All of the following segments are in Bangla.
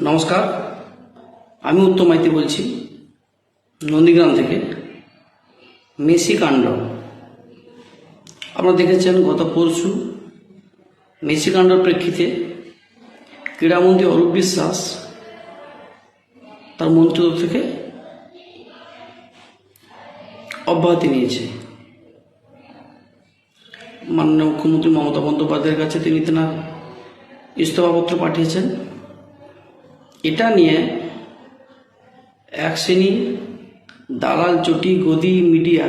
নমস্কার, আমি উত্তম মাইতি বলছি নন্দীগ্রাম থেকে। মেসি কাণ্ড আপনারা দেখেছেন গত পরশু। মেসি কাণ্ডর প্রেক্ষিতে ক্রীড়ামন্ত্রী অরূপ বিশ্বাস তার মন্ত্রিত্ব থেকে অব্যাহতি নিয়েছে। মাননীয় মুখ্যমন্ত্রী মমতা বন্দ্যোপাধ্যায়ের কাছে তিনি তেনার ইস্তফাপত্র পাঠিয়েছেন। এটা নিয়ে এক শ্রেণী দালাল চটি গদি মিডিয়া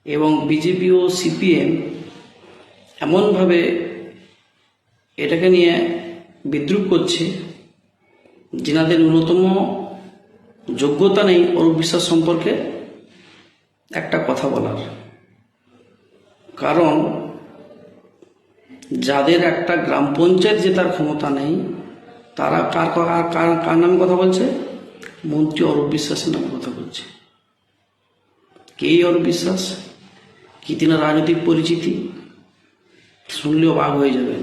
এবং বিজেপি ও সিপিএম এমনভাবে এটাকে নিয়ে বিদ্রুপ করছে, যিনাদের ন্যূনতম যোগ্যতা নেই অরূপ বিশ্বাস সম্পর্কে একটা কথা বলার। কারণ যাদের একটা গ্রাম পঞ্চায়েত জেতার ক্ষমতা নেই, তারা কার নামে কথা বলছে? মন্ত্রী অরূপ বিশ্বাসের নামে কথা বলছে। কে অরূপ বিশ্বাস? কি তিনার রাজনৈতিক পরিচিতি? শুনলেও বাঘ হয়ে যাবেন।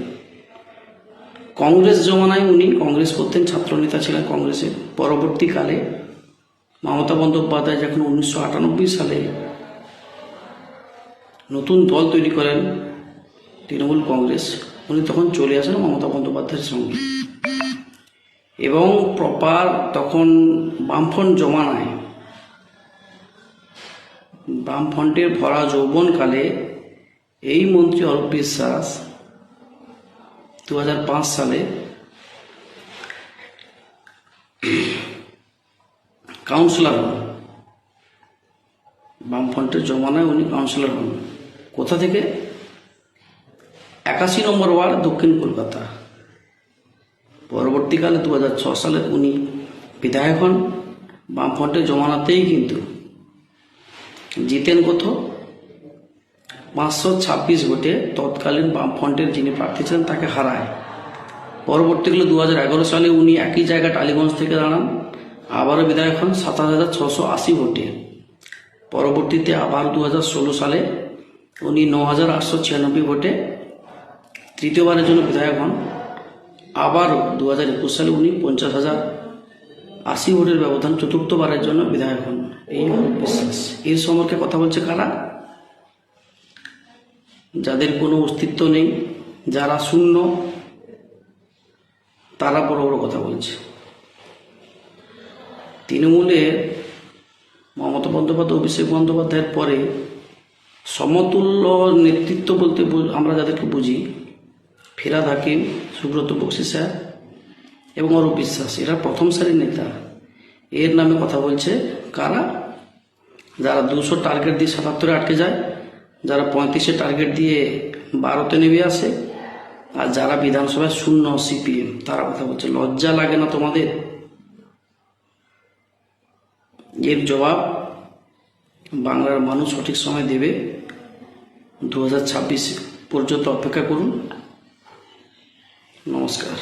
কংগ্রেস জমানায় উনি কংগ্রেস করতেন, ছাত্রনেতা ছিলেন কংগ্রেসের। পরবর্তীকালে মমতা বন্দ্যোপাধ্যায় যখন 1998 সালে নতুন দল তৈরি করেন তৃণমূল কংগ্রেস, উনি তখন চলে আসেন মমতা বন্দ্যোপাধ্যায়ের সঙ্গে। এবং প্রপার তখন বামফ্রন্ট জমানায়, বামফ্রন্টের ভরা যৌবনকালে এই মন্ত্রী অরূপ বিশ্বাস 2005 সালে কাউন্সিলর হন। বামফ্রন্টের জমানায় উনি কাউন্সিলর হন। কোথা থেকে? 81 নম্বর ওয়ার্ড, দক্ষিণ কলকাতা। পরবর্তীকালে 2006 সালে উনি বিধায়ক হন। বামফ্রন্টের জমানাতেই কিন্তু জিতেন কত? 526 ভোটে তৎকালীন বামফ্রন্টের যিনি প্রার্থী ছিলেন তাকে হারায়। পরবর্তীকালে 2011 সালে উনি একই জায়গায় টালিগঞ্জ থেকে দাঁড়ান, আবারও বিধায়ক হন 27,680 ভোটে। পরবর্তীতে আবার 2016 সালে উনি 9,896 ভোটে তৃতীয়বারের জন্য বিধায়ক হন। আবারও 2021 সালে উনি 50,080 ভোটের ব্যবধান চতুর্থবারের জন্য বিধায়ক হন। এই অরূপ বিশ্বাস। এর সম্পর্কে কথা বলছে কারা? যাদের কোনো অস্তিত্ব নেই, যারা শূন্য, তারা বড় বড় কথা বলছে। তৃণমূলের মমতা বন্দ্যোপাধ্যায়, অভিষেক বন্দ্যোপাধ্যায়ের পরে সমতুল্য নেতৃত্ব বলতে আমরা যাদেরকে বুঝি, ফিরহাদ হাকিম, সুব্রত বক্সি স্যার এবং অরূপ বিশ্বাস, এরা প্রথম সারির নেতা। এর নামে কথা বলছে কারা? যারা 200 টার্গেট দিয়ে 77-এ আটকে যায়, যারা 35-এ টার্গেট দিয়ে 12-তে নেমে আসে, আর যারা বিধানসভায় শূন্য সিপিএম, তারা কথা বলছে। লজ্জা লাগে না তোমাদের? এর জবাব বাংলার মানুষ সঠিক সময় দেবে। 2026 পর্যন্ত অপেক্ষা করুন। নমস্কার।